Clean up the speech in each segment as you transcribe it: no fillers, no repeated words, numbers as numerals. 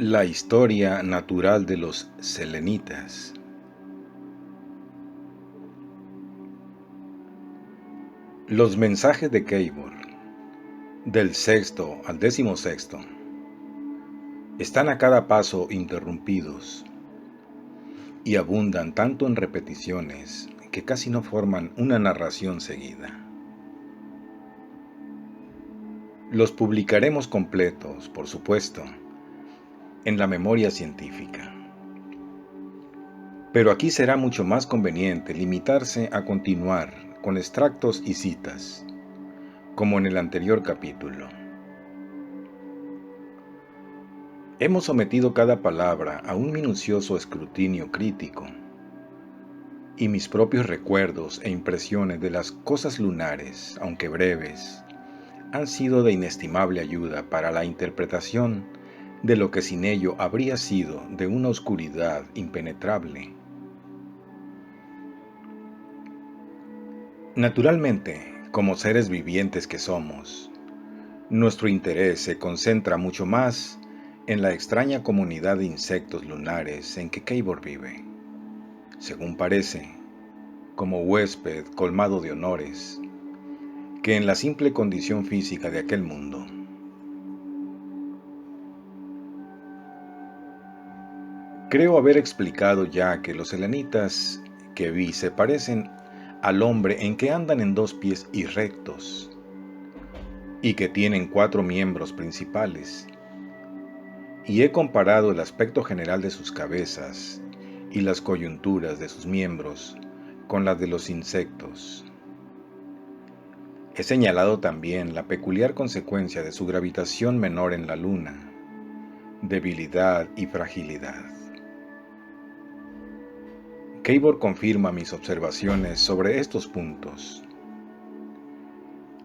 La historia natural de los selenitas. Los mensajes de Keibor, del sexto al 16º, están a cada paso interrumpidos y abundan tanto en repeticiones que casi no forman una narración seguida. Los publicaremos completos, por supuesto, en la memoria científica. Pero aquí será mucho más conveniente limitarse a continuar con extractos y citas, como en el anterior capítulo. Hemos sometido cada palabra a un minucioso escrutinio crítico, y mis propios recuerdos e impresiones de las cosas lunares, aunque breves, han sido de inestimable ayuda para la interpretación de lo que sin ello habría sido de una oscuridad impenetrable. Naturalmente, como seres vivientes que somos, nuestro interés se concentra mucho más en la extraña comunidad de insectos lunares en que Keibor vive, según parece, como huésped colmado de honores, que en la simple condición física de aquel mundo. Creo haber explicado ya que los selenitas que vi se parecen al hombre en que andan en 2 pies y rectos, y que tienen 4 miembros principales, y he comparado el aspecto general de sus cabezas y las coyunturas de sus miembros con las de los insectos. He señalado también la peculiar consecuencia de su gravitación menor en la Luna, debilidad y fragilidad. Keibor confirma mis observaciones sobre estos puntos.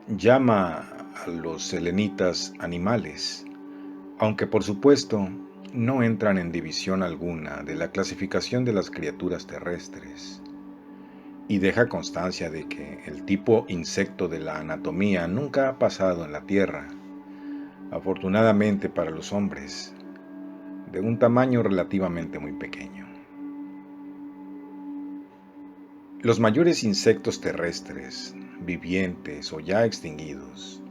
Llama a los selenitas animales, aunque por supuesto no entran en división alguna de la clasificación de las criaturas terrestres, y deja constancia de que el tipo insecto de la anatomía nunca ha pasado en la Tierra, afortunadamente para los hombres, de un tamaño relativamente muy pequeño. Los mayores insectos terrestres, vivientes o ya extinguidos,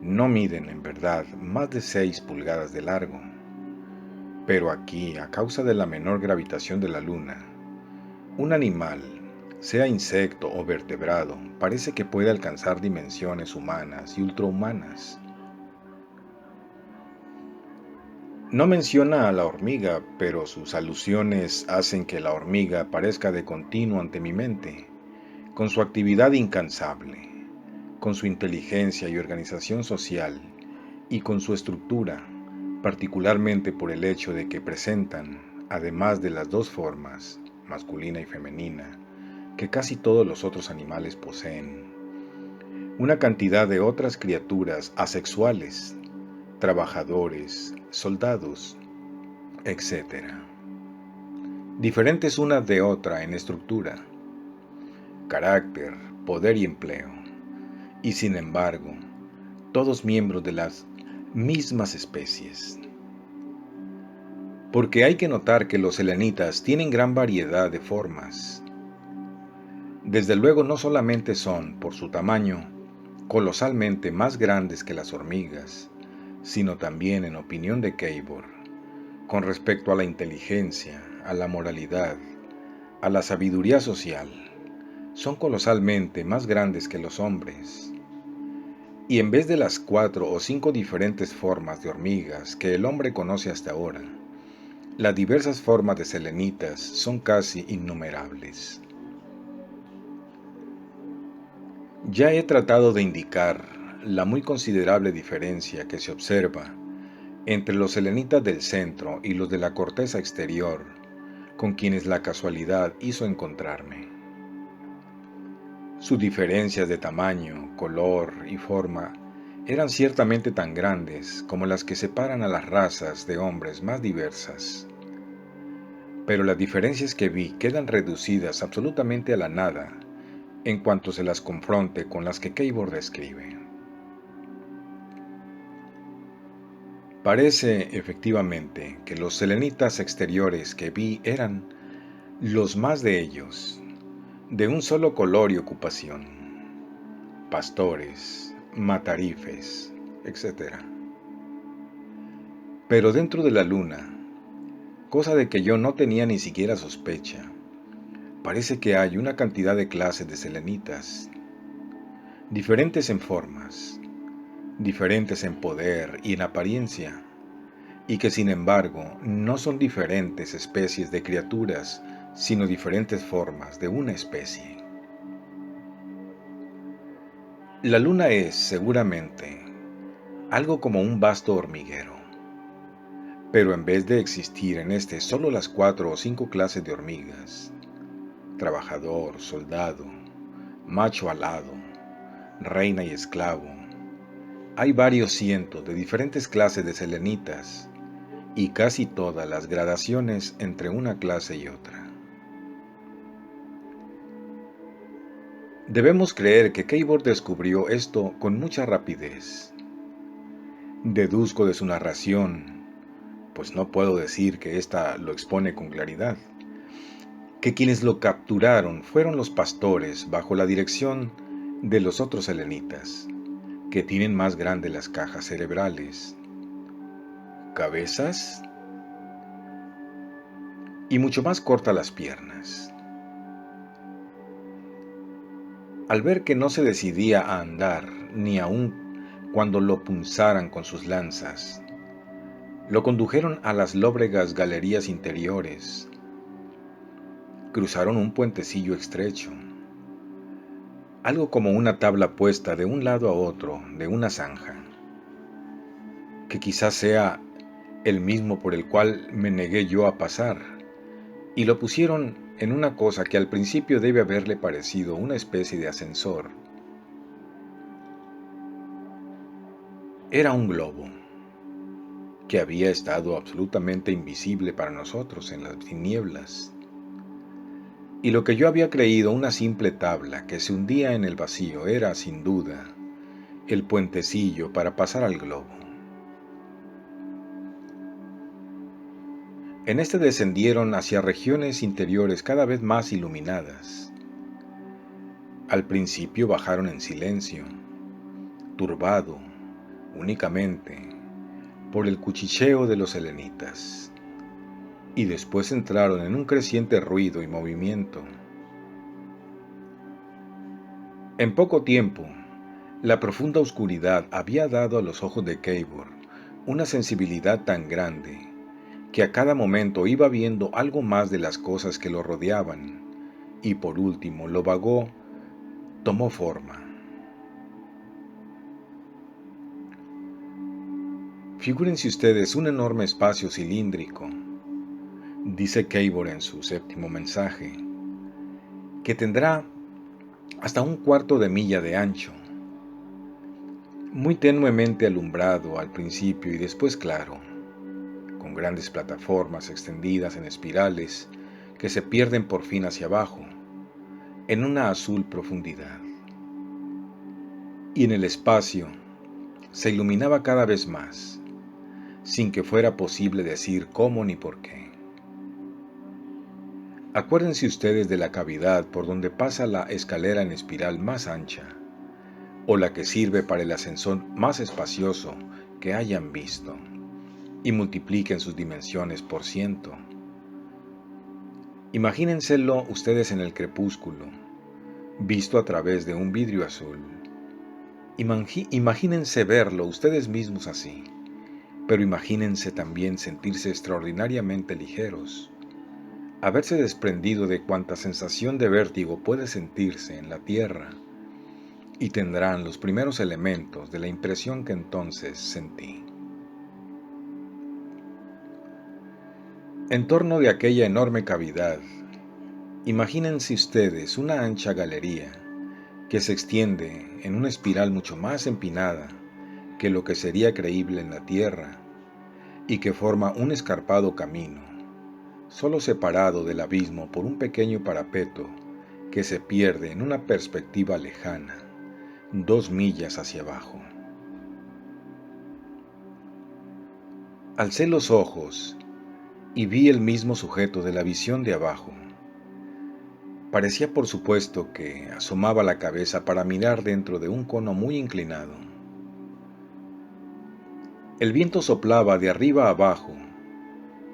no miden en verdad más de 6 pulgadas de largo, pero aquí, a causa de la menor gravitación de la Luna, un animal, sea insecto o vertebrado, parece que puede alcanzar dimensiones humanas y ultrahumanas. No menciona a la hormiga, pero sus alusiones hacen que la hormiga parezca de continuo ante mi mente, con su actividad incansable, con su inteligencia y organización social, y con su estructura, particularmente por el hecho de que presentan, además de las 2 formas, masculina y femenina, que casi todos los otros animales poseen, una cantidad de otras criaturas asexuales, trabajadores, soldados, etc., diferentes una de otra en estructura, carácter, poder y empleo, y sin embargo, todos miembros de las mismas especies. Porque hay que notar que los selenitas tienen gran variedad de formas. Desde luego no solamente son, por su tamaño, colosalmente más grandes que las hormigas, sino también, en opinión de Keibor, con respecto a la inteligencia, a la moralidad, a la sabiduría social, son colosalmente más grandes que los hombres. Y en vez de las 4 o 5 diferentes formas de hormigas que el hombre conoce hasta ahora, las diversas formas de selenitas son casi innumerables. Ya he tratado de indicar la muy considerable diferencia que se observa entre los selenitas del centro y los de la corteza exterior, con quienes la casualidad hizo encontrarme. Sus diferencias de tamaño, color y forma eran ciertamente tan grandes como las que separan a las razas de hombres más diversas. Pero las diferencias que vi quedan reducidas absolutamente a la nada en cuanto se las confronte con las que Keibor describe. Parece, efectivamente, que los selenitas exteriores que vi eran, los más de ellos, de un solo color y ocupación: pastores, matarifes, etc. Pero dentro de la luna, cosa de que yo no tenía ni siquiera sospecha, parece que hay una cantidad de clases de selenitas, diferentes en formas, diferentes en poder y en apariencia, y que sin embargo no son diferentes especies de criaturas, sino diferentes formas de una especie. La luna es, seguramente, algo como un vasto hormiguero, pero en vez de existir en este solo las 4 o 5 clases de hormigas: trabajador, soldado, macho alado, reina y esclavo, hay varios cientos de diferentes clases de selenitas, y casi todas las gradaciones entre una clase y otra. Debemos creer que Keibor descubrió esto con mucha rapidez. Deduzco de su narración, pues no puedo decir que ésta lo expone con claridad, que quienes lo capturaron fueron los pastores bajo la dirección de los otros selenitas, que tienen más grandes las cajas cerebrales, cabezas y mucho más cortas las piernas. Al ver que no se decidía a andar, ni aun cuando lo punzaran con sus lanzas, lo condujeron a las lóbregas galerías interiores. Cruzaron un puentecillo estrecho, algo como una tabla puesta de un lado a otro de una zanja, que quizás sea el mismo por el cual me negué yo a pasar, y lo pusieron en una cosa que al principio debe haberle parecido una especie de ascensor. Era un globo, que había estado absolutamente invisible para nosotros en las tinieblas, y lo que yo había creído una simple tabla que se hundía en el vacío era, sin duda, el puentecillo para pasar al globo. En este descendieron hacia regiones interiores cada vez más iluminadas. Al principio bajaron en silencio, turbado únicamente por el cuchicheo de los selenitas, y después entraron en un creciente ruido y movimiento. En poco tiempo, la profunda oscuridad había dado a los ojos de Keibor una sensibilidad tan grande que a cada momento iba viendo algo más de las cosas que lo rodeaban, y por último lo vagó tomó forma. Figúrense ustedes un enorme espacio cilíndrico, dice Keibor en su séptimo mensaje, que tendrá hasta un cuarto de milla de ancho, muy tenuemente alumbrado al principio y después claro, con grandes plataformas extendidas en espirales que se pierden por fin hacia abajo, en una azul profundidad. Y en el espacio se iluminaba cada vez más, sin que fuera posible decir cómo ni por qué. Acuérdense ustedes de la cavidad por donde pasa la escalera en espiral más ancha, o la que sirve para el ascensor más espacioso que hayan visto, y multipliquen sus dimensiones por 100. Imagínenselo ustedes en el crepúsculo, visto a través de un vidrio azul. Imagínense verlo ustedes mismos así, pero imagínense también sentirse extraordinariamente ligeros, haberse desprendido de cuanta sensación de vértigo puede sentirse en la tierra, y tendrán los primeros elementos de la impresión que entonces sentí. En torno de aquella enorme cavidad, imagínense ustedes una ancha galería que se extiende en una espiral mucho más empinada que lo que sería creíble en la tierra, y que forma un escarpado camino, solo separado del abismo por un pequeño parapeto que se pierde en una perspectiva lejana, 2 millas hacia abajo. Alcé los ojos y vi el mismo sujeto de la visión de abajo. Parecía por supuesto que asomaba la cabeza para mirar dentro de un cono muy inclinado. El viento soplaba de arriba a abajo,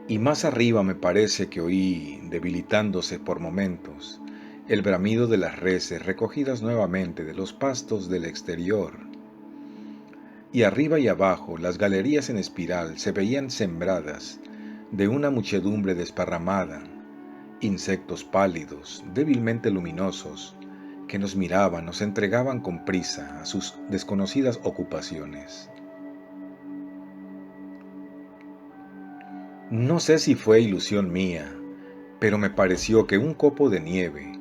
y más arriba me parece que oí, debilitándose por momentos, el bramido de las reses recogidas nuevamente de los pastos del exterior. Y arriba y abajo las galerías en espiral se veían sembradas de una muchedumbre desparramada, insectos pálidos, débilmente luminosos, que nos miraban, nos entregaban con prisa a sus desconocidas ocupaciones. No sé si fue ilusión mía, pero me pareció que un copo de nieve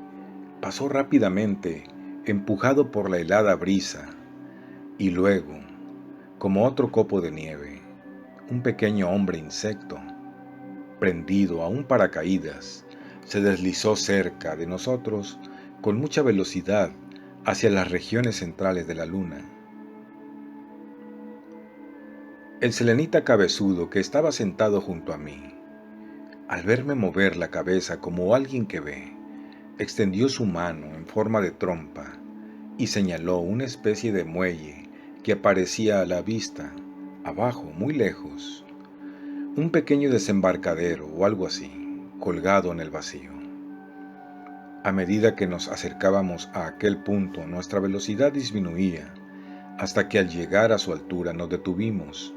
pasó rápidamente, empujado por la helada brisa, y luego, como otro copo de nieve, un pequeño hombre insecto, prendido a un paracaídas, se deslizó cerca de nosotros con mucha velocidad hacia las regiones centrales de la luna. El selenita cabezudo que estaba sentado junto a mí, al verme mover la cabeza como alguien que ve, extendió su mano en forma de trompa y señaló una especie de muelle que aparecía a la vista, abajo, muy lejos, un pequeño desembarcadero o algo así, colgado en el vacío. A medida que nos acercábamos a aquel punto, nuestra velocidad disminuía, hasta que al llegar a su altura nos detuvimos.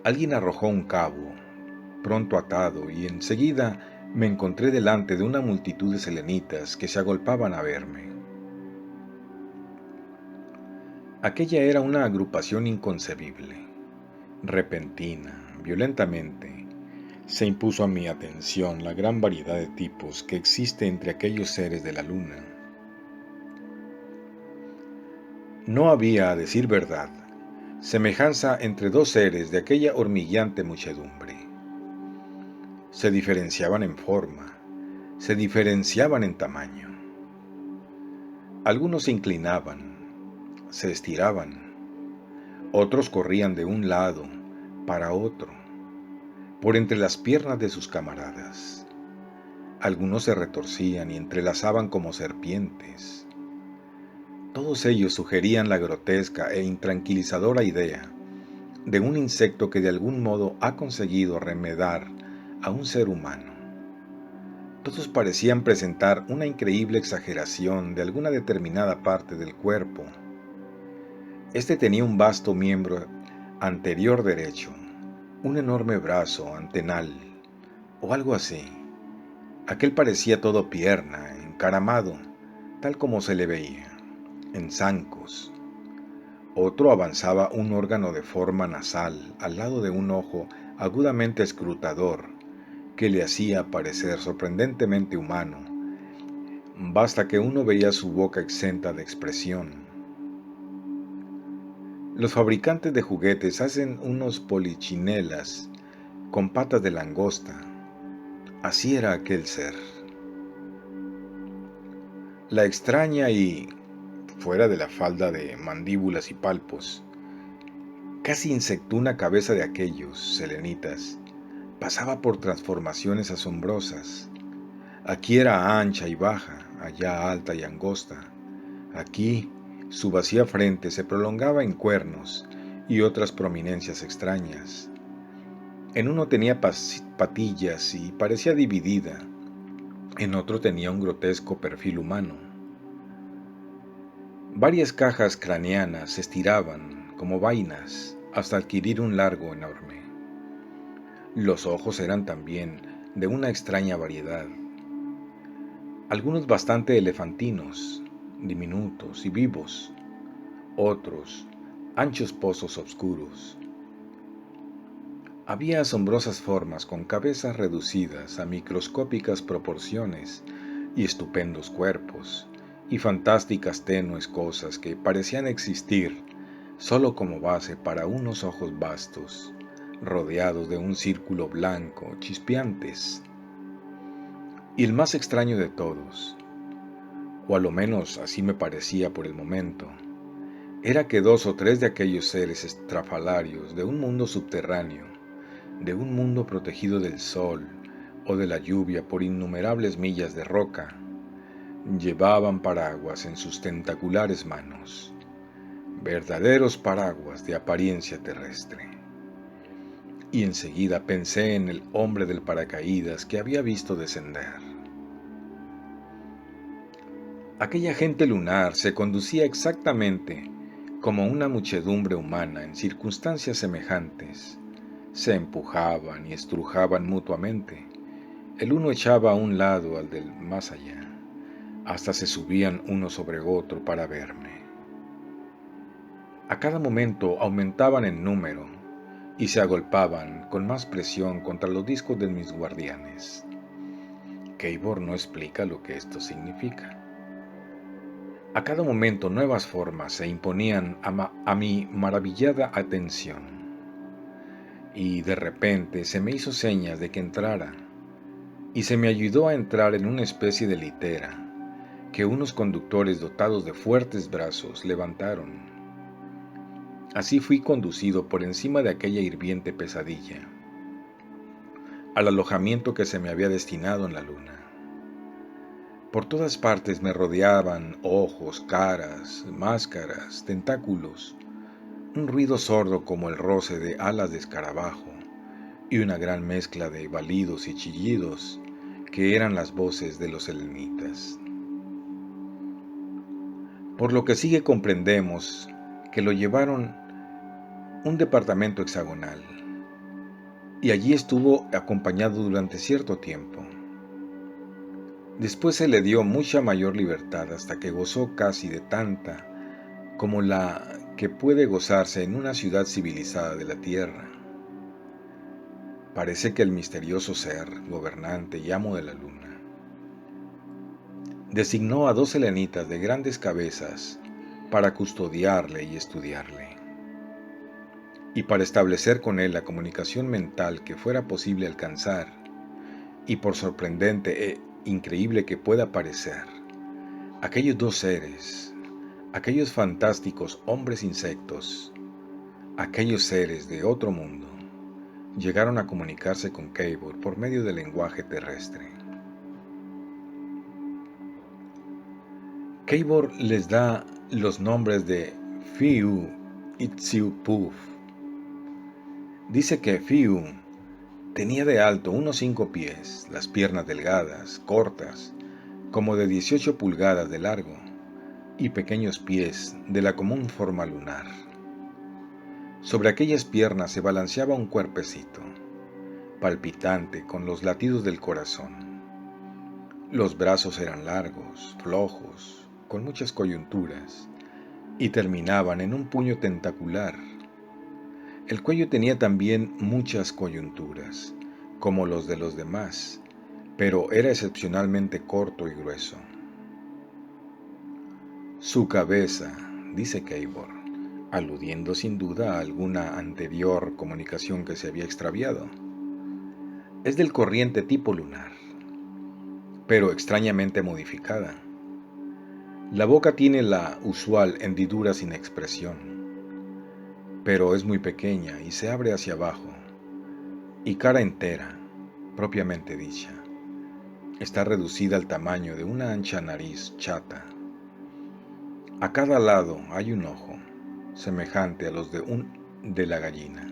Alguien arrojó un cabo, pronto atado, y enseguida me encontré delante de una multitud de selenitas que se agolpaban a verme. Aquella era una agrupación inconcebible. Repentina, violentamente, se impuso a mi atención la gran variedad de tipos que existe entre aquellos seres de la luna. No había, a decir verdad, semejanza entre dos seres de aquella hormigueante muchedumbre. Se diferenciaban en forma, se diferenciaban en tamaño. Algunos se inclinaban, se estiraban, otros corrían de un lado para otro, por entre las piernas de sus camaradas. Algunos se retorcían y entrelazaban como serpientes. Todos ellos sugerían la grotesca e intranquilizadora idea de un insecto que de algún modo ha conseguido remedar a un ser humano. Todos parecían presentar una increíble exageración de alguna determinada parte del cuerpo. Este tenía un vasto miembro anterior derecho, un enorme brazo antenal, o algo así. Aquel parecía todo pierna, encaramado, tal como se le veía, en zancos. Otro avanzaba un órgano de forma nasal al lado de un ojo agudamente escrutador que le hacía parecer sorprendentemente humano. Basta que uno veía su boca exenta de expresión. Los fabricantes de juguetes hacen unos polichinelas con patas de langosta. Así era aquel ser. La extraña y, fuera de la falda de mandíbulas y palpos, casi insectuna cabeza de aquellos selenitas pasaba por transformaciones asombrosas. Aquí era ancha y baja, allá alta y angosta. Aquí su vacía frente se prolongaba en cuernos y otras prominencias extrañas. En uno tenía patillas y parecía dividida, en otro tenía un grotesco perfil humano. Varias cajas craneanas se estiraban como vainas hasta adquirir un largo enorme. Los ojos eran también de una extraña variedad, algunos bastante elefantinos, diminutos y vivos, otros anchos pozos oscuros. Había asombrosas formas con cabezas reducidas a microscópicas proporciones y estupendos cuerpos, y fantásticas tenues cosas que parecían existir solo como base para unos ojos vastos, rodeados de un círculo blanco, chispeantes. Y el más extraño de todos, o a lo menos así me parecía por el momento, era que dos o tres de aquellos seres estrafalarios de un mundo subterráneo de un mundo protegido del sol o de la lluvia por innumerables millas de roca, llevaban paraguas en sus tentaculares manos, verdaderos paraguas de apariencia terrestre. Y enseguida pensé en el hombre del paracaídas que había visto descender. Aquella gente lunar se conducía exactamente como una muchedumbre humana en circunstancias semejantes. Se empujaban y estrujaban mutuamente. El uno echaba a un lado al del más allá. Hasta se subían uno sobre otro para verme. A cada momento aumentaban en número y se agolpaban con más presión contra los discos de mis guardianes. Keibor no explica lo que esto significa. A cada momento nuevas formas se imponían a mi maravillada atención, y de repente se me hizo señas de que entrara, y se me ayudó a entrar en una especie de litera que unos conductores dotados de fuertes brazos levantaron. Así fui conducido por encima de aquella hirviente pesadilla, al alojamiento que se me había destinado en la luna. Por todas partes me rodeaban ojos, caras, máscaras, tentáculos, un ruido sordo como el roce de alas de escarabajo y una gran mezcla de balidos y chillidos que eran las voces de los selenitas. Por lo que sigue comprendemos que lo llevaron un departamento hexagonal y allí estuvo acompañado durante cierto tiempo. Después se le dio mucha mayor libertad hasta que gozó casi de tanta como la que puede gozarse en una ciudad civilizada de la Tierra. Parece que el misterioso ser, gobernante y amo de la luna, designó a 2 selenitas de grandes cabezas para custodiarle y estudiarle, y para establecer con él la comunicación mental que fuera posible alcanzar, y por sorprendente e increíble que pueda parecer, aquellos 2 seres, aquellos fantásticos hombres insectos, aquellos seres de otro mundo, llegaron a comunicarse con Keibor por medio del lenguaje terrestre. Keibor les da los nombres de Fiu y Tsiupuf. Dice que Fiu tenía de alto unos 5 pies, las piernas delgadas, cortas, como de 18 pulgadas de largo, y pequeños pies de la común forma lunar. Sobre aquellas piernas se balanceaba un cuerpecito, palpitante con los latidos del corazón. Los brazos eran largos, flojos, con muchas coyunturas, y terminaban en un puño tentacular. El cuello tenía también muchas coyunturas, como los de los demás, pero era excepcionalmente corto y grueso. Su cabeza, dice Keibor, aludiendo sin duda a alguna anterior comunicación que se había extraviado, es del corriente tipo lunar, pero extrañamente modificada. La boca tiene la usual hendidura sin expresión, pero es muy pequeña y se abre hacia abajo, y cara entera, propiamente dicha, está reducida al tamaño de una ancha nariz chata. A cada lado hay un ojo, semejante a los de la gallina.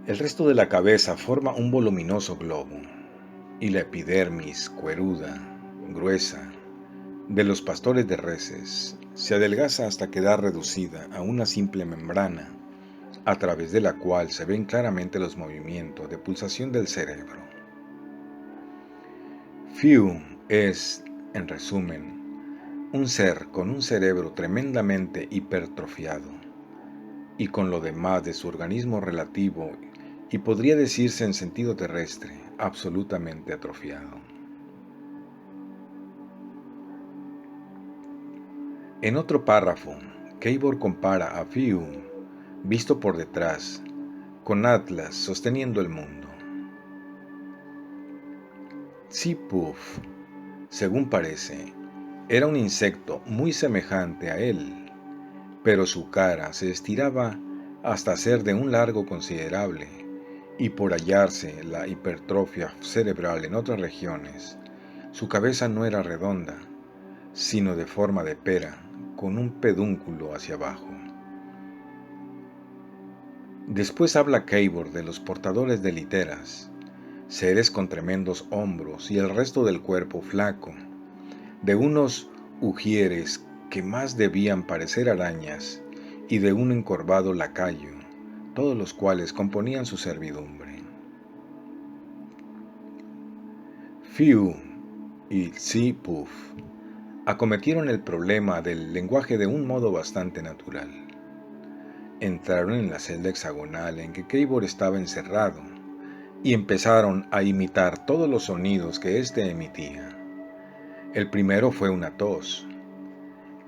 El resto de la cabeza forma un voluminoso globo, y la epidermis cueruda, gruesa, de los pastores de reses, se adelgaza hasta quedar reducida a una simple membrana, a través de la cual se ven claramente los movimientos de pulsación del cerebro. Fiu es, en resumen, un ser con un cerebro tremendamente hipertrofiado, y con lo demás de su organismo relativo, y podría decirse en sentido terrestre, absolutamente atrofiado. En otro párrafo, Keibor compara a Fiu, visto por detrás, con Atlas sosteniendo el mundo. Tsiupuf, según parece, era un insecto muy semejante a él, pero su cara se estiraba hasta ser de un largo considerable, y por hallarse la hipertrofia cerebral en otras regiones, su cabeza no era redonda, sino de forma de pera, con un pedúnculo hacia abajo. Después habla Keibor de los portadores de literas, seres con tremendos hombros y el resto del cuerpo flaco, de unos ujieres que más debían parecer arañas y de un encorvado lacayo, todos los cuales componían su servidumbre. Fiu y Tsi-Puf acometieron el problema del lenguaje de un modo bastante natural. Entraron en la celda hexagonal en que Keibor estaba encerrado y empezaron a imitar todos los sonidos que éste emitía. El primero fue una tos.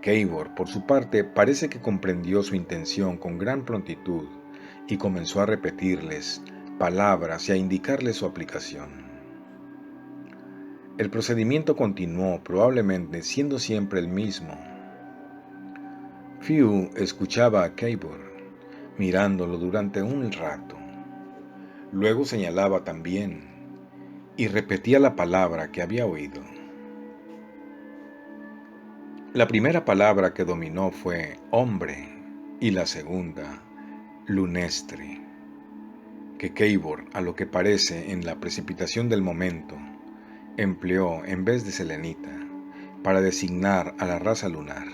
Keibor, por su parte, parece que comprendió su intención con gran prontitud y comenzó a repetirles palabras y a indicarles su aplicación. El procedimiento continuó, probablemente siendo siempre el mismo. Fiu escuchaba a Keibor, mirándolo durante un rato. Luego señalaba también y repetía la palabra que había oído. La primera palabra que dominó fue hombre y la segunda, lunestre, que Keibor, a lo que parece en la precipitación del momento, empleó en vez de selenita para designar a la raza lunar.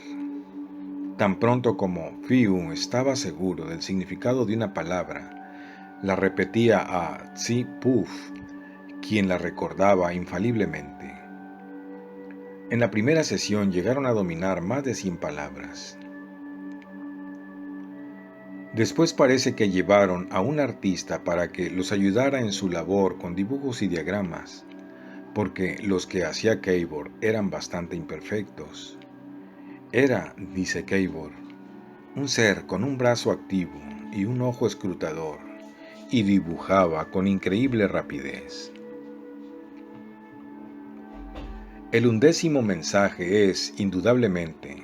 Tan pronto como Fiu estaba seguro del significado de una palabra, la repetía a Tsi-Puf, quien la recordaba infaliblemente. En la primera sesión llegaron a dominar más de 100 palabras. Después parece que llevaron a un artista para que los ayudara en su labor con dibujos y diagramas, porque los que hacía Keibor eran bastante imperfectos. Era, dice Keibor, un ser con un brazo activo y un ojo escrutador, y dibujaba con increíble rapidez. El 11º mensaje es, indudablemente,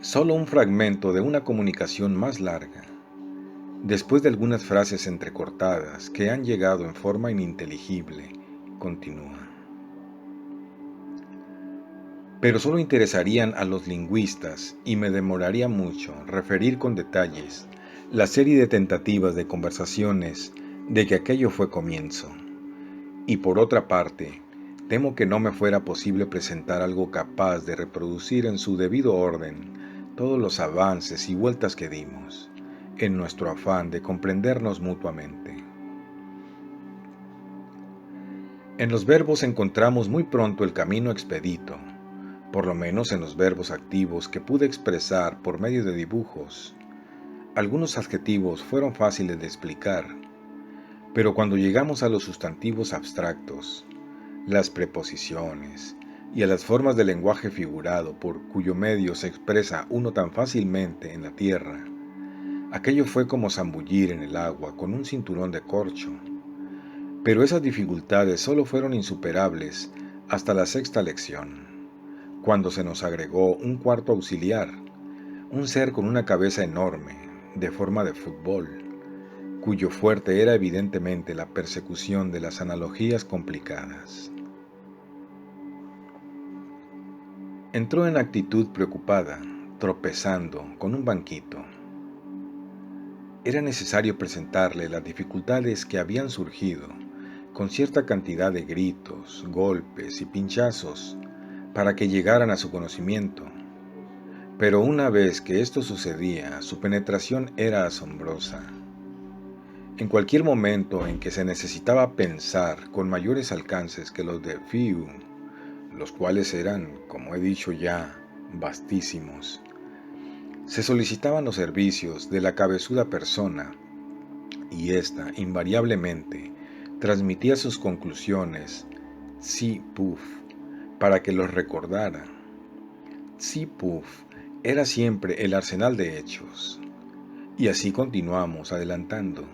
solo un fragmento de una comunicación más larga, después de algunas frases entrecortadas que han llegado en forma ininteligible, continúa. Pero solo interesarían a los lingüistas y me demoraría mucho referir con detalles la serie de tentativas de conversaciones de que aquello fue comienzo. Y por otra parte, temo que no me fuera posible presentar algo capaz de reproducir en su debido orden todos los avances y vueltas que dimos, en nuestro afán de comprendernos mutuamente. En los verbos encontramos muy pronto el camino expedito, por lo menos en los verbos activos que pude expresar por medio de dibujos. Algunos adjetivos fueron fáciles de explicar, pero cuando llegamos a los sustantivos abstractos, las preposiciones y a las formas de lenguaje figurado por cuyo medio se expresa uno tan fácilmente en la tierra, aquello fue como zambullir en el agua con un cinturón de corcho. Pero esas dificultades solo fueron insuperables hasta la 6ª lección, cuando se nos agregó un cuarto auxiliar, un ser con una cabeza enorme, de forma de fútbol, cuyo fuerte era evidentemente la persecución de las analogías complicadas. Entró en actitud preocupada, tropezando con un banquito. Era necesario presentarle las dificultades que habían surgido, con cierta cantidad de gritos, golpes y pinchazos, para que llegaran a su conocimiento. Pero una vez que esto sucedía, su penetración era asombrosa. En cualquier momento en que se necesitaba pensar con mayores alcances que los de Fiu, los cuales eran, como he dicho ya, vastísimos, se solicitaban los servicios de la cabezuda persona, y ésta invariablemente transmitía sus conclusiones Tsi-Puf para que los recordara. Tsi-Puf era siempre el arsenal de hechos, y así continuamos adelantando.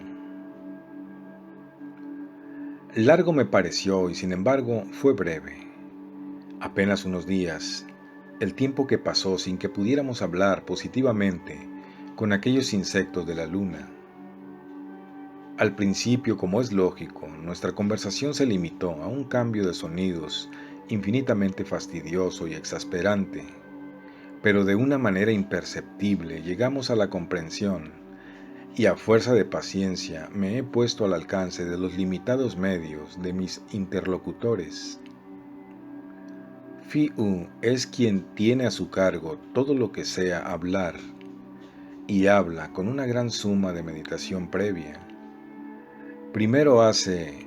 Largo me pareció y sin embargo fue breve. Apenas unos días, el tiempo que pasó sin que pudiéramos hablar positivamente con aquellos insectos de la luna. Al principio, como es lógico, nuestra conversación se limitó a un cambio de sonidos infinitamente fastidioso y exasperante, pero de una manera imperceptible llegamos a la comprensión, y a fuerza de paciencia me he puesto al alcance de los limitados medios de mis interlocutores. Fiu es quien tiene a su cargo todo lo que sea hablar, y habla con una gran suma de meditación previa. Primero hace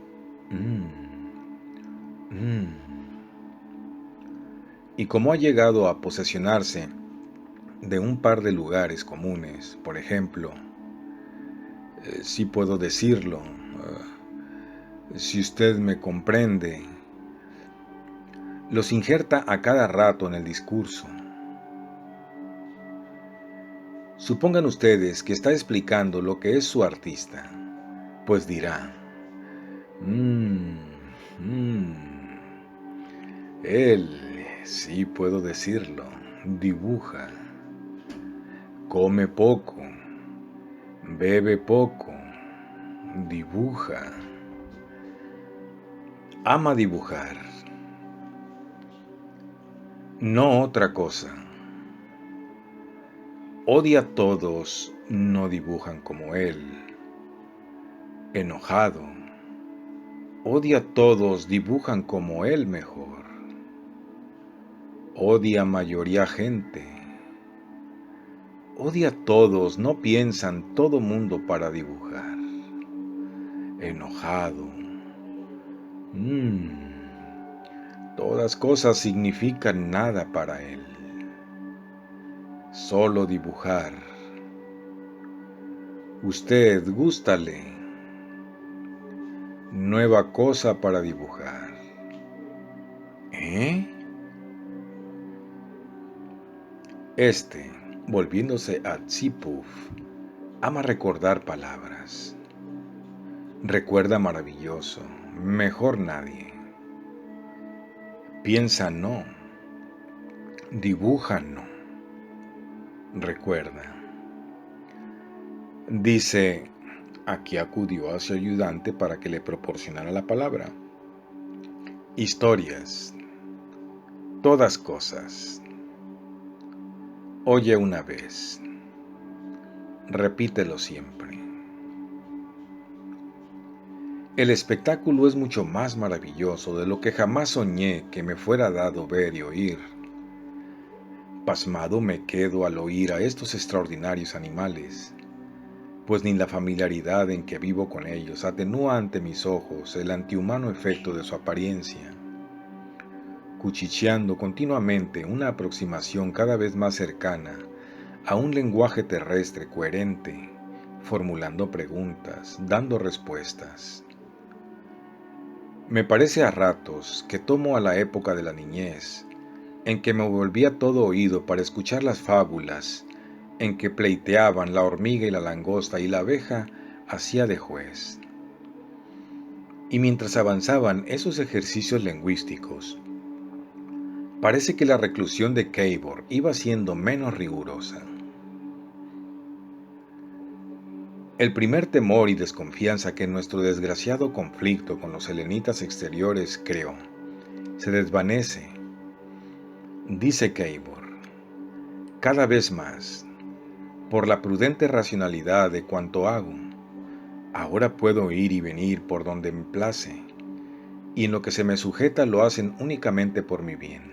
y como ha llegado a posesionarse de un par de lugares comunes, por ejemplo, si puedo decirlo, si usted me comprende, los injerta a cada rato en el discurso. Supongan ustedes que está explicando lo que es su artista, pues dirá, él, sí puedo decirlo, dibuja, come poco, bebe poco, dibuja, ama dibujar, no otra cosa. Odia a todos, no dibujan como él. Enojado, odia a todos, dibujan como él mejor. Odia a mayoría gente. Odia a todos, no piensan todo mundo para dibujar. Enojado. Todas cosas significan nada para él. Solo dibujar. Usted gústale. Nueva cosa para dibujar. ¿Eh? Volviéndose a Tsipuf, ama recordar palabras. Recuerda maravilloso, mejor nadie. Piensa no, dibuja no, recuerda. Dice, aquí acudió a su ayudante para que le proporcionara la palabra. Historias, todas cosas. Oye una vez, repítelo siempre. El espectáculo es mucho más maravilloso de lo que jamás soñé que me fuera dado ver y oír. Pasmado me quedo al oír a estos extraordinarios animales, pues ni la familiaridad en que vivo con ellos atenúa ante mis ojos el antihumano efecto de su apariencia, cuchicheando continuamente una aproximación cada vez más cercana a un lenguaje terrestre coherente, formulando preguntas, dando respuestas. Me parece a ratos que tomo a la época de la niñez, en que me volvía todo oído para escuchar las fábulas, en que pleiteaban la hormiga y la langosta y la abeja hacía de juez. Y mientras avanzaban esos ejercicios lingüísticos, parece que la reclusión de Keibor iba siendo menos rigurosa. El primer temor y desconfianza que nuestro desgraciado conflicto con los helenitas exteriores creó se desvanece, dice Keibor, cada vez más, por la prudente racionalidad de cuanto hago. Ahora puedo ir y venir por donde me place, y en lo que se me sujeta lo hacen únicamente por mi bien.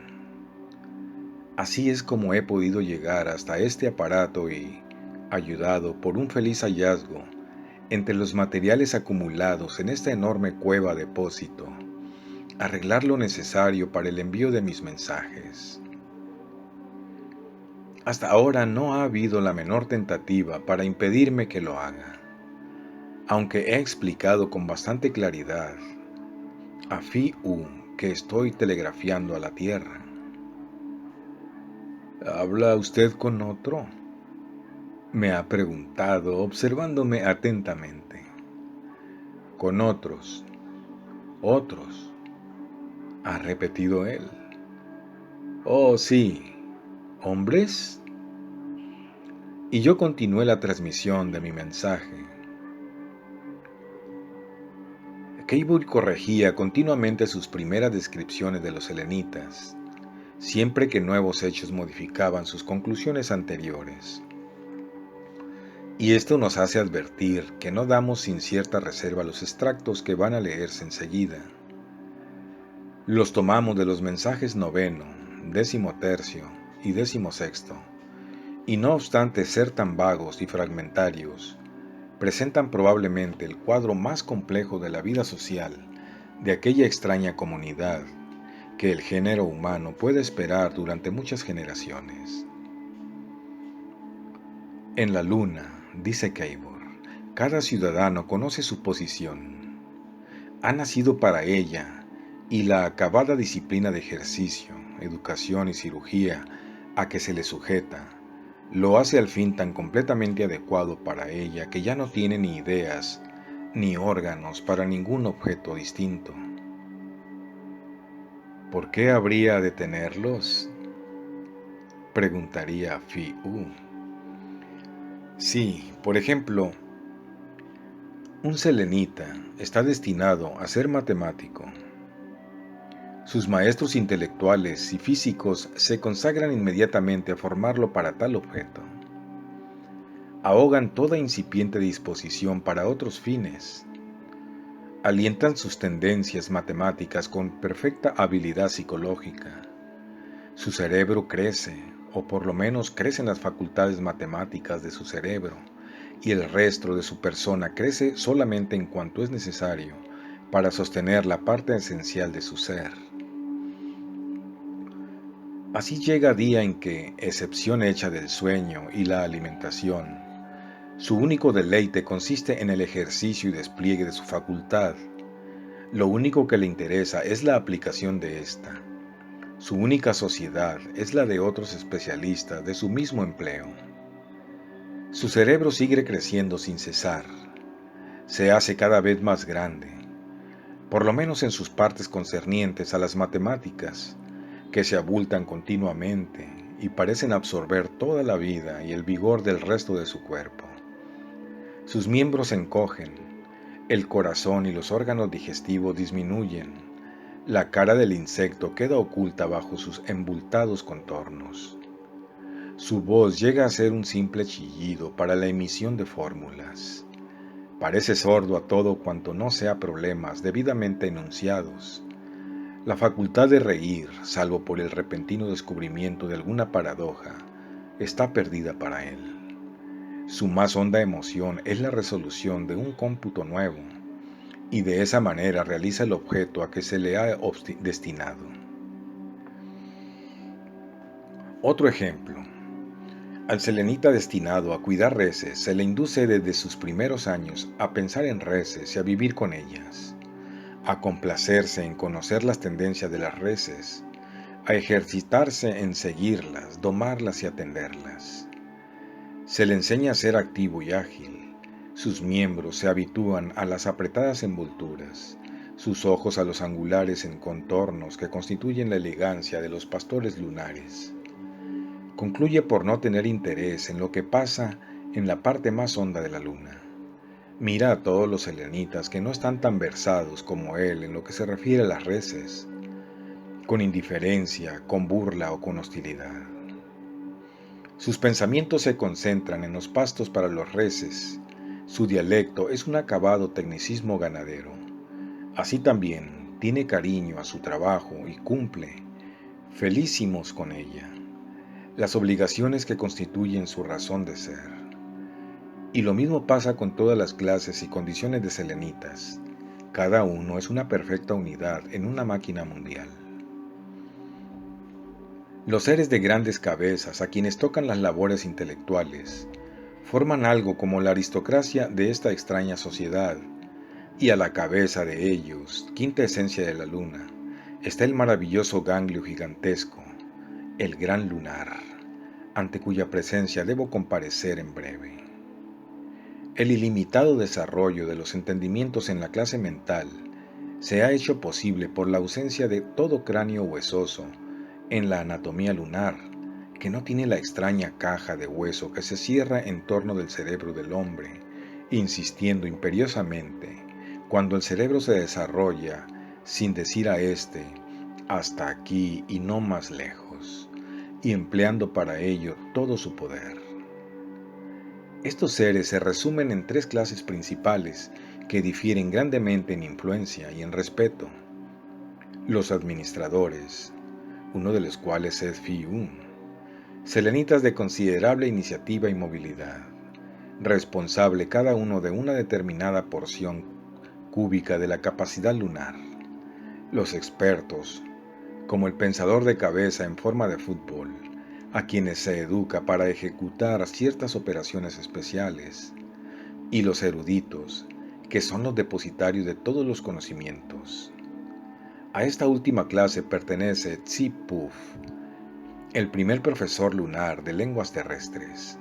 Así es como he podido llegar hasta este aparato y, ayudado por un feliz hallazgo entre los materiales acumulados en esta enorme cueva depósito, arreglar lo necesario para el envío de mis mensajes. Hasta ahora no ha habido la menor tentativa para impedirme que lo haga, aunque he explicado con bastante claridad a Fiu que estoy telegrafiando a la Tierra. ¿Habla usted con otro?, me ha preguntado, observándome atentamente. Con otros, ha repetido él. Oh, sí, ¿hombres? y yo continué la transmisión de mi mensaje. Cable corregía continuamente sus primeras descripciones de los selenitas, siempre que nuevos hechos modificaban sus conclusiones anteriores. Y esto nos hace advertir que no damos sin cierta reserva los extractos que van a leerse enseguida. Los tomamos de los mensajes 9, 13 y 16, y no obstante ser tan vagos y fragmentarios, presentan probablemente el cuadro más complejo de la vida social de aquella extraña comunidad que el género humano puede esperar durante muchas generaciones. En la luna, dice Cable, cada ciudadano conoce su posición. Ha nacido para ella y la acabada disciplina de ejercicio, educación y cirugía a que se le sujeta lo hace al fin tan completamente adecuado para ella que ya no tiene ni ideas ni órganos para ningún objeto distinto. ¿Por qué habría de tenerlos?, preguntaría Fiu. Sí, por ejemplo, un selenita está destinado a ser matemático. Sus maestros intelectuales y físicos se consagran inmediatamente a formarlo para tal objeto. Ahogan toda incipiente disposición para otros fines. Alientan sus tendencias matemáticas con perfecta habilidad psicológica. Su cerebro crece, o por lo menos crecen las facultades matemáticas de su cerebro, y el resto de su persona crece solamente en cuanto es necesario para sostener la parte esencial de su ser. Así llega día en que, excepción hecha del sueño y la alimentación, su único deleite consiste en el ejercicio y despliegue de su facultad. Lo único que le interesa es la aplicación de ésta. Su única sociedad es la de otros especialistas de su mismo empleo. Su cerebro sigue creciendo sin cesar. Se hace cada vez más grande, por lo menos en sus partes concernientes a las matemáticas, que se abultan continuamente y parecen absorber toda la vida y el vigor del resto de su cuerpo. Sus miembros se encogen, el corazón y los órganos digestivos disminuyen. La cara del insecto queda oculta bajo sus embultados contornos. Su voz llega a ser un simple chillido para la emisión de fórmulas. Parece sordo a todo cuanto no sea problemas debidamente enunciados. La facultad de reír, salvo por el repentino descubrimiento de alguna paradoja, está perdida para él. Su más honda emoción es la resolución de un cómputo nuevo, y de esa manera realiza el objeto a que se le ha destinado. Otro ejemplo. Al selenita destinado a cuidar reses se le induce desde sus primeros años a pensar en reses y a vivir con ellas, a complacerse en conocer las tendencias de las reses, a ejercitarse en seguirlas, domarlas y atenderlas. Se le enseña a ser activo y ágil. Sus miembros se habitúan a las apretadas envolturas, sus ojos a los angulares en contornos que constituyen la elegancia de los pastores lunares. Concluye por no tener interés en lo que pasa en la parte más honda de la luna. Mira a todos los selenitas que no están tan versados como él en lo que se refiere a las reses, con indiferencia, con burla o con hostilidad. Sus pensamientos se concentran en los pastos para los reses. Su dialecto es un acabado tecnicismo ganadero. Así también tiene cariño a su trabajo y cumple, felísimos con ella, las obligaciones que constituyen su razón de ser. Y lo mismo pasa con todas las clases y condiciones de selenitas. Cada uno es una perfecta unidad en una máquina mundial. Los seres de grandes cabezas, a quienes tocan las labores intelectuales, forman algo como la aristocracia de esta extraña sociedad, y a la cabeza de ellos, quinta esencia de la luna, está el maravilloso ganglio gigantesco, el gran lunar, ante cuya presencia debo comparecer en breve. El ilimitado desarrollo de los entendimientos en la clase mental se ha hecho posible por la ausencia de todo cráneo huesoso en la anatomía lunar que no tiene la extraña caja de hueso que se cierra en torno del cerebro del hombre, insistiendo imperiosamente, cuando el cerebro se desarrolla, sin decir a éste, hasta aquí y no más lejos, y empleando para ello todo su poder. Estos seres se resumen en tres clases principales que difieren grandemente en influencia y en respeto. Los administradores, uno de los cuales es Fi-Un, selenitas de considerable iniciativa y movilidad, responsable cada uno de una determinada porción cúbica de la capacidad lunar. Los expertos, como el pensador de cabeza en forma de fútbol, a quienes se educa para ejecutar ciertas operaciones especiales, y los eruditos, que son los depositarios de todos los conocimientos. A esta última clase pertenece Tsi-Puf, el primer profesor lunar de lenguas terrestres.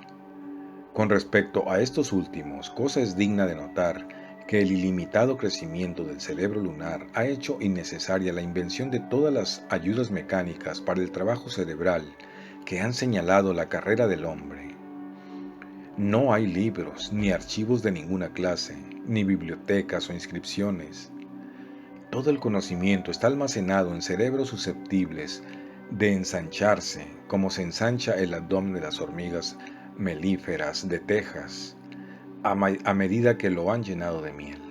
Con respecto a estos últimos, cosa es digna de notar que el ilimitado crecimiento del cerebro lunar ha hecho innecesaria la invención de todas las ayudas mecánicas para el trabajo cerebral que han señalado la carrera del hombre. No hay libros ni archivos de ninguna clase, ni bibliotecas o inscripciones. Todo el conocimiento está almacenado en cerebros susceptibles de ensancharse como se ensancha el abdomen de las hormigas melíferas de Texas a medida que lo han llenado de miel.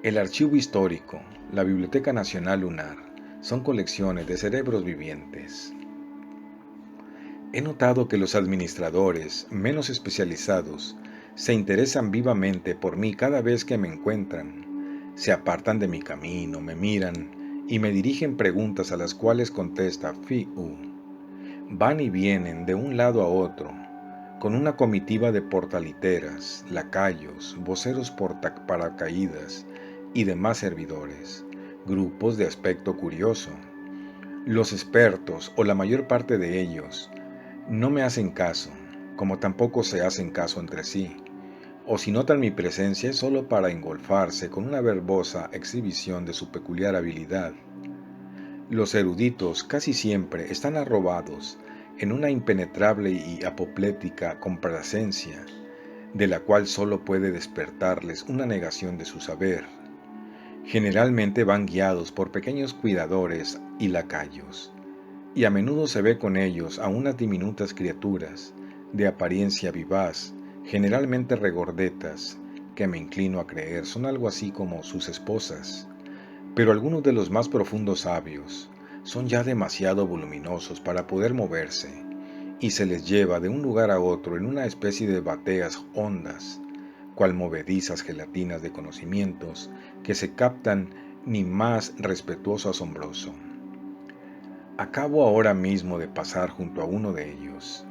El archivo histórico, la Biblioteca Nacional Lunar, son colecciones de cerebros vivientes. He notado que los administradores menos especializados se interesan vivamente por mí cada vez que me encuentran. Se apartan de mi camino, me miran y me dirigen preguntas a las cuales contesta Fi-U. Van y vienen de un lado a otro, con una comitiva de portaliteras, lacayos, voceros paracaídas y demás servidores, grupos de aspecto curioso. Los expertos, o la mayor parte de ellos, no me hacen caso, como tampoco se hacen caso entre sí, o si notan mi presencia es solo para engolfarse con una verbosa exhibición de su peculiar habilidad. Los eruditos casi siempre están arrobados en una impenetrable y apoplética complacencia, de la cual solo puede despertarles una negación de su saber. Generalmente van guiados por pequeños cuidadores y lacayos, y a menudo se ve con ellos a unas diminutas criaturas, de apariencia vivaz, generalmente regordetas, que me inclino a creer son algo así como sus esposas. Pero algunos de los más profundos sabios son ya demasiado voluminosos para poder moverse, y se les lleva de un lugar a otro en una especie de bateas hondas, cual movedizas gelatinas de conocimientos que se captan ni más respetuoso asombroso. Acabo ahora mismo de pasar junto a uno de ellos.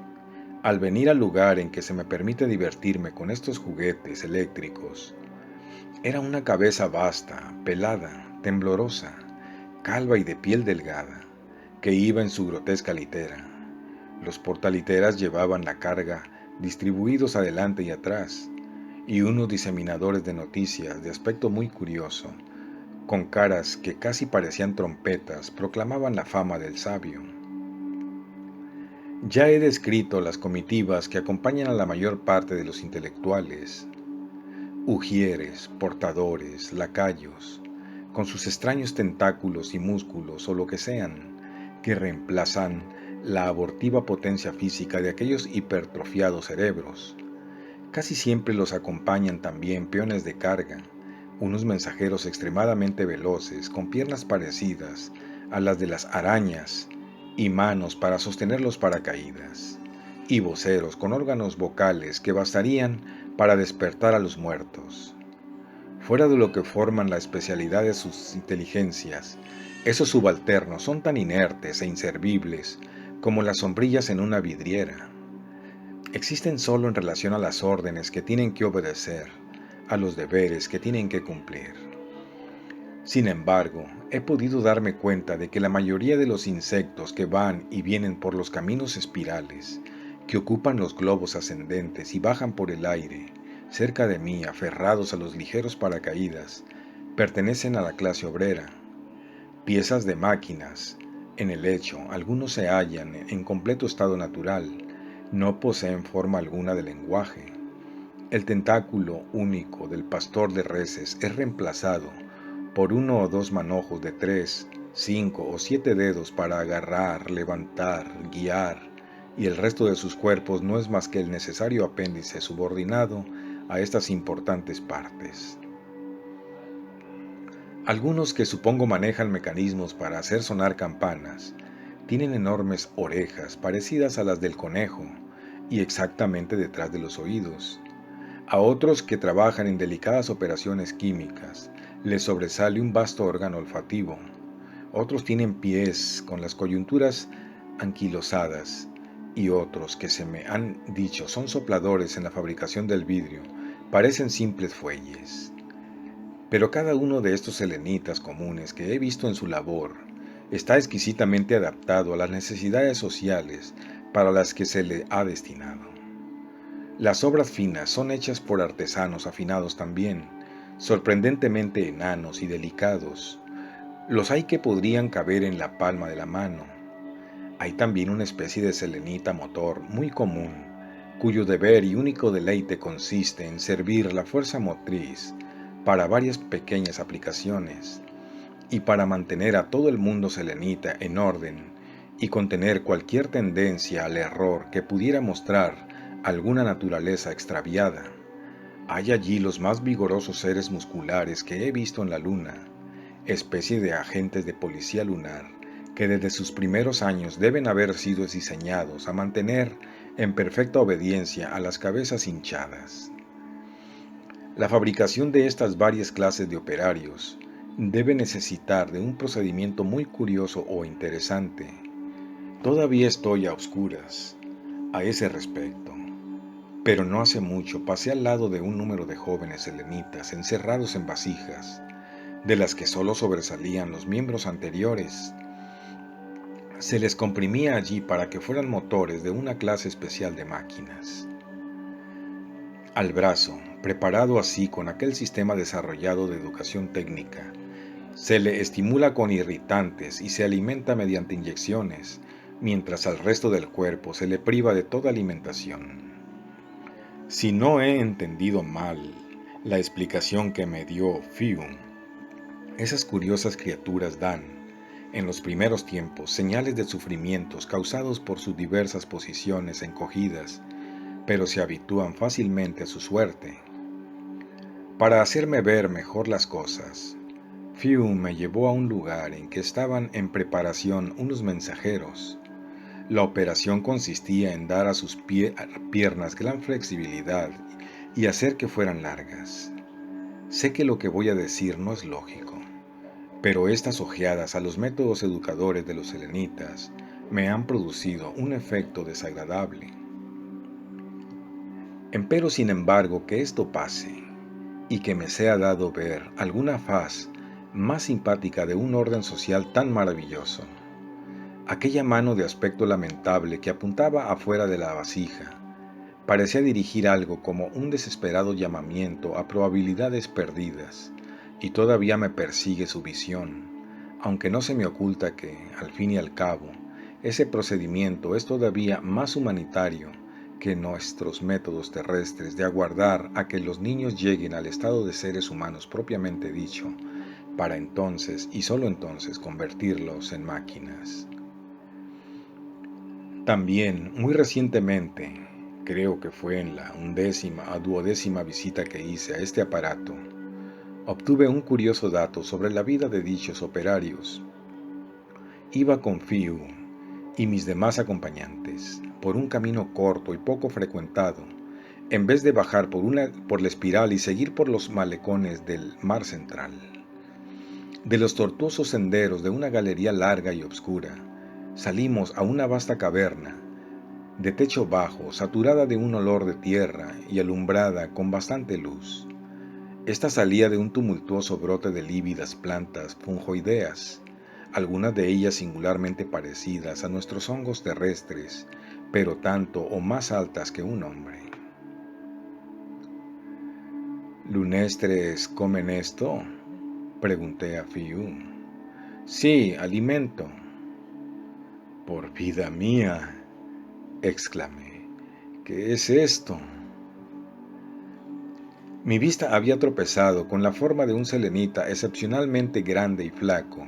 Al venir al lugar en que se me permite divertirme con estos juguetes eléctricos, era una cabeza vasta, pelada, temblorosa, calva y de piel delgada, que iba en su grotesca litera. Los portaliteras llevaban la carga distribuidos adelante y atrás, y unos diseminadores de noticias de aspecto muy curioso, con caras que casi parecían trompetas, proclamaban la fama del sabio. Ya he descrito las comitivas que acompañan a la mayor parte de los intelectuales, ujieres, portadores, lacayos, con sus extraños tentáculos y músculos o lo que sean, que reemplazan la abortiva potencia física de aquellos hipertrofiados cerebros. Casi siempre los acompañan también peones de carga, unos mensajeros extremadamente veloces, con piernas parecidas a las de las arañas y manos para sostener los paracaídas, y voceros con órganos vocales que bastarían para despertar a los muertos. Fuera de lo que forman la especialidad de sus inteligencias, esos subalternos son tan inertes e inservibles como las sombrillas en una vidriera. Existen solo en relación a las órdenes que tienen que obedecer, a los deberes que tienen que cumplir. Sin embargo, he podido darme cuenta de que la mayoría de los insectos que van y vienen por los caminos espirales, que ocupan los globos ascendentes y bajan por el aire, cerca de mí, aferrados a los ligeros paracaídas, pertenecen a la clase obrera, piezas de máquinas, En el lecho, algunos se hallan en completo estado natural, no poseen forma alguna de lenguaje. El tentáculo único del pastor de reses es reemplazado por uno o dos manojos de 3, 5 o 7 dedos para agarrar, levantar, guiar, y el resto de sus cuerpos no es más que el necesario apéndice subordinado a estas importantes partes. Algunos que supongo manejan mecanismos para hacer sonar campanas, tienen enormes orejas parecidas a las del conejo y exactamente detrás de los oídos. A otros que trabajan en delicadas operaciones químicas, les sobresale un vasto órgano olfativo. Otros tienen pies con las coyunturas anquilosadas y otros que se me han dicho son sopladores en la fabricación del vidrio, parecen simples fuelles. Pero cada uno de estos selenitas comunes que he visto en su labor está exquisitamente adaptado a las necesidades sociales para las que se le ha destinado. Las obras finas son hechas por artesanos afinados también, sorprendentemente enanos y delicados. Los hay que podrían caber en la palma de la mano. Hay también una especie de selenita motor muy común, cuyo deber y único deleite consiste en servir la fuerza motriz para varias pequeñas aplicaciones y para mantener a todo el mundo selenita en orden y contener cualquier tendencia al error que pudiera mostrar alguna naturaleza extraviada. Hay allí los más vigorosos seres musculares que he visto en la luna, especie de agentes de policía lunar que desde sus primeros años deben haber sido diseñados a mantener en perfecta obediencia a las cabezas hinchadas. La fabricación de estas varias clases de operarios debe necesitar de un procedimiento muy curioso o interesante. Todavía estoy a oscuras a ese respecto, pero no hace mucho pasé al lado de un número de jóvenes selenitas encerrados en vasijas, de las que solo sobresalían los miembros anteriores. Se les comprimía allí para que fueran motores de una clase especial de máquinas. Al brazo, preparado así con aquel sistema desarrollado de educación técnica, se le estimula con irritantes y se alimenta mediante inyecciones, mientras al resto del cuerpo se le priva de toda alimentación. Si no he entendido mal la explicación que me dio Fium, esas curiosas criaturas dan, en los primeros tiempos, señales de sufrimientos causados por sus diversas posiciones encogidas, pero se habitúan fácilmente a su suerte. Para hacerme ver mejor las cosas, Fium me llevó a un lugar en que estaban en preparación unos mensajeros. La operación consistía en dar a sus piernas gran flexibilidad y hacer que fueran largas. Sé que lo que voy a decir no es lógico, pero estas ojeadas a los métodos educadores de los selenitas me han producido un efecto desagradable. Empero, sin embargo, que esto pase y que me sea dado ver alguna faz más simpática de un orden social tan maravilloso. Aquella mano de aspecto lamentable que apuntaba afuera de la vasija parecía dirigir algo como un desesperado llamamiento a probabilidades perdidas, y todavía me persigue su visión, aunque no se me oculta que, al fin y al cabo, ese procedimiento es todavía más humanitario que nuestros métodos terrestres de aguardar a que los niños lleguen al estado de seres humanos propiamente dicho, para entonces y sólo entonces convertirlos en máquinas. También, muy recientemente, creo que fue en la 11ª o 12ª visita que hice a este aparato, obtuve un curioso dato sobre la vida de dichos operarios. Iba con Fiu y mis demás acompañantes por un camino corto y poco frecuentado, en vez de bajar por la espiral y seguir por los malecones del mar central. De los tortuosos senderos de una galería larga y oscura, salimos a una vasta caverna, de techo bajo, saturada de un olor de tierra y alumbrada con bastante luz. Esta salía de un tumultuoso brote de lívidas plantas fungoideas, algunas de ellas singularmente parecidas a nuestros hongos terrestres, pero tanto o más altas que un hombre. ¿Lunestres comen esto?, pregunté a Fiu. Sí, alimento. Por vida mía, exclamé, ¿qué es esto? Mi vista había tropezado con la forma de un selenita excepcionalmente grande y flaco,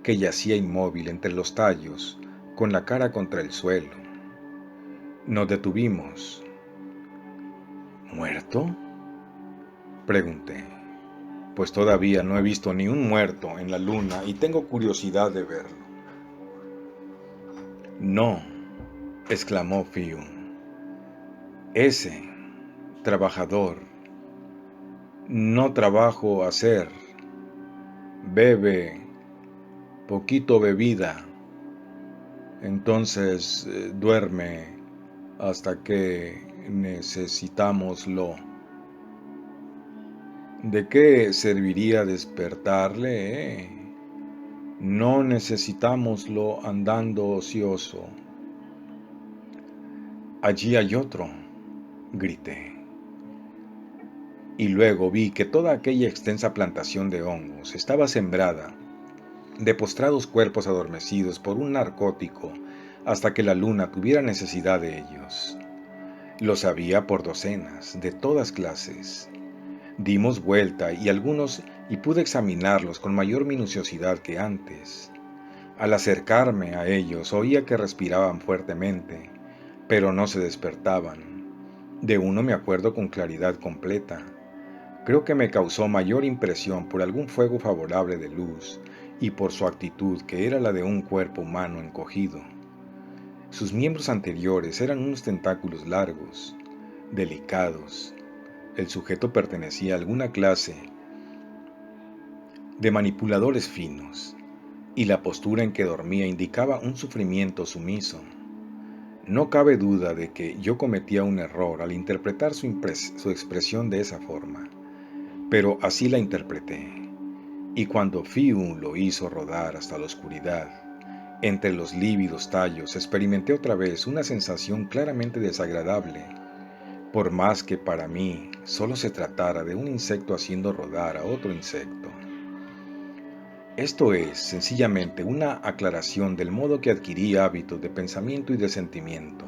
que yacía inmóvil entre los tallos, con la cara contra el suelo. Nos detuvimos. ¿Muerto?, pregunté, pues todavía no he visto ni un muerto en la luna y tengo curiosidad de verlo. No, exclamó Fionn. Ese trabajador, no trabajo hacer, bebe poquito bebida, entonces duerme hasta que necesitámoslo. ¿De qué serviría despertarle? No necesitámoslo andando ocioso. Allí hay otro, grité. Y luego vi que toda aquella extensa plantación de hongos estaba sembrada de postrados cuerpos adormecidos por un narcótico hasta que la luna tuviera necesidad de ellos. Los había por docenas, de todas clases. Dimos vuelta y pude examinarlos con mayor minuciosidad que antes. Al acercarme a ellos oía que respiraban fuertemente, pero no se despertaban. De uno me acuerdo con claridad completa. Creo que me causó mayor impresión por algún fuego favorable de luz y por su actitud, que era la de un cuerpo humano encogido. Sus miembros anteriores eran unos tentáculos largos, delicados. El sujeto pertenecía a alguna clase de manipuladores finos, y la postura en que dormía indicaba un sufrimiento sumiso. No cabe duda de que yo cometía un error al interpretar su expresión de esa forma, pero así la interpreté, y cuando Fionn lo hizo rodar hasta la oscuridad, entre los lívidos tallos experimenté otra vez una sensación claramente desagradable, por más que para mí solo se tratara de un insecto haciendo rodar a otro insecto. Esto es, sencillamente, una aclaración del modo que adquirí hábitos de pensamiento y de sentimiento.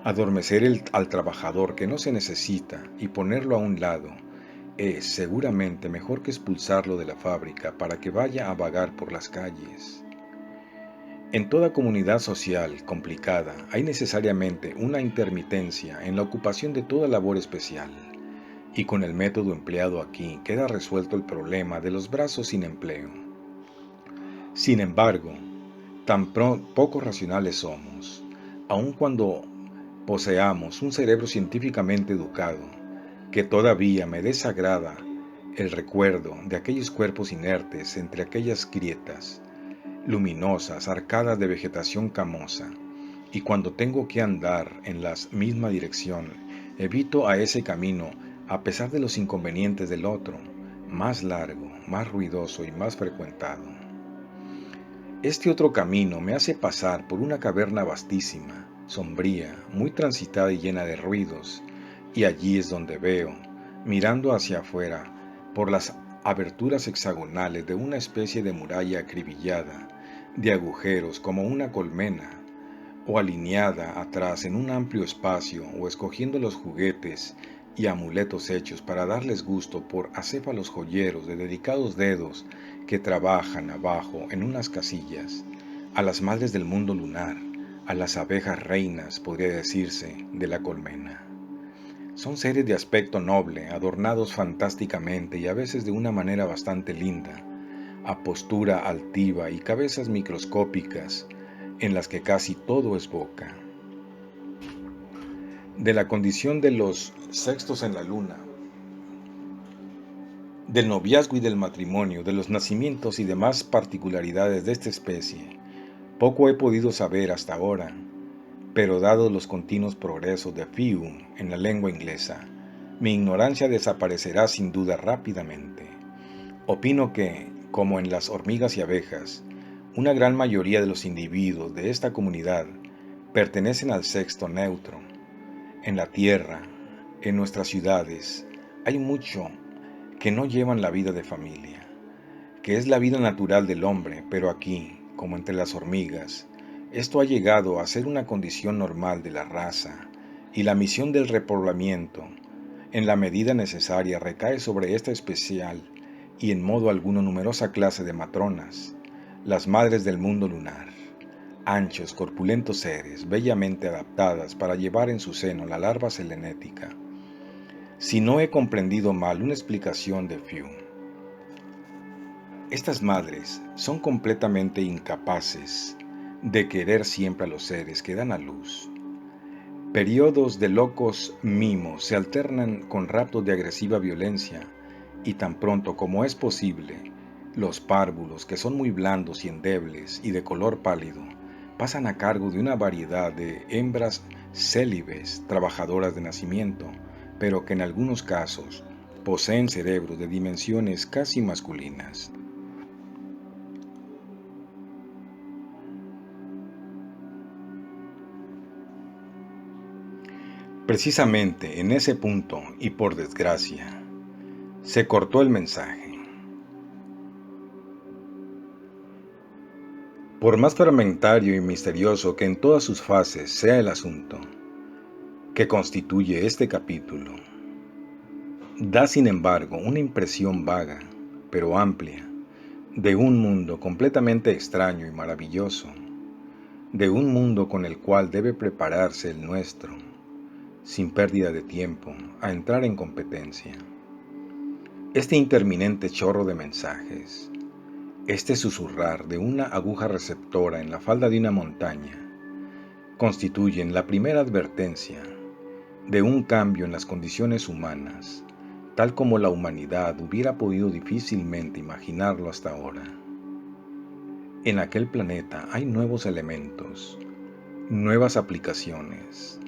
Adormecer al trabajador que no se necesita y ponerlo a un lado es seguramente mejor que expulsarlo de la fábrica para que vaya a vagar por las calles. En toda comunidad social complicada hay necesariamente una intermitencia en la ocupación de toda labor especial, y con el método empleado aquí queda resuelto el problema de los brazos sin empleo. Sin embargo, tan poco racionales somos, aun cuando poseamos un cerebro científicamente educado, que todavía me desagrada el recuerdo de aquellos cuerpos inertes entre aquellas grietas luminosas, arcadas de vegetación camosa, y cuando tengo que andar en la misma dirección, evito a ese camino a pesar de los inconvenientes del otro, más largo, más ruidoso y más frecuentado. Este otro camino me hace pasar por una caverna vastísima, sombría, muy transitada y llena de ruidos, y allí es donde veo, mirando hacia afuera, por las aberturas hexagonales de una especie de muralla acribillada, de agujeros como una colmena, o alineada atrás en un amplio espacio, o escogiendo los juguetes y amuletos hechos para darles gusto por acéfalos joyeros de delicados dedos que trabajan abajo en unas casillas, a las madres del mundo lunar, a las abejas reinas, podría decirse, de la colmena. Son seres de aspecto noble, adornados fantásticamente y a veces de una manera bastante linda, a postura altiva y cabezas microscópicas en las que casi todo es boca. De la condición de los sextos en la luna, del noviazgo y del matrimonio, de los nacimientos y demás particularidades de esta especie, poco he podido saber hasta ahora, pero dados los continuos progresos de Fionn en la lengua inglesa, mi ignorancia desaparecerá sin duda rápidamente. Opino que, como en las hormigas y abejas, una gran mayoría de los individuos de esta comunidad pertenecen al sexto neutro. En la Tierra, en nuestras ciudades, hay mucho que no llevan la vida de familia, que es la vida natural del hombre, pero aquí, como entre las hormigas, Esto ha llegado a ser una condición normal de la raza, y la misión del repoblamiento, en la medida necesaria, recae sobre esta especial y en modo alguno numerosa clase de matronas, las madres del mundo lunar, anchos, corpulentos seres, bellamente adaptadas para llevar en su seno la larva selenética. Si no he comprendido mal una explicación de Fiume, estas madres son completamente incapaces de querer siempre a los seres que dan a luz. Periodos de locos mimos se alternan con raptos de agresiva violencia, y tan pronto como es posible, los párvulos, que son muy blandos y endebles y de color pálido, pasan a cargo de una variedad de hembras célibes, trabajadoras de nacimiento, pero que en algunos casos poseen cerebros de dimensiones casi masculinas. Precisamente en ese punto, y por desgracia, se cortó el mensaje. Por más fragmentario y misterioso que en todas sus fases sea el asunto que constituye este capítulo, da sin embargo una impresión vaga, pero amplia, de un mundo completamente extraño y maravilloso, de un mundo con el cual debe prepararse el nuestro, sin pérdida de tiempo, a entrar en competencia. Este interminente chorro de mensajes, este susurrar de una aguja receptora en la falda de una montaña, constituyen la primera advertencia de un cambio en las condiciones humanas, tal como la humanidad hubiera podido difícilmente imaginarlo hasta ahora. En aquel planeta hay nuevos elementos, nuevas aplicaciones,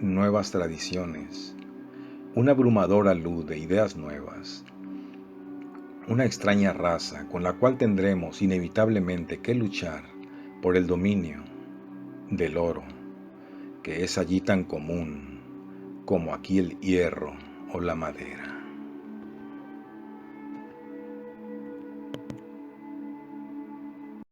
nuevas tradiciones, una abrumadora luz de ideas nuevas, una extraña raza con la cual tendremos inevitablemente que luchar por el dominio del oro, que es allí tan común como aquí el hierro o la madera.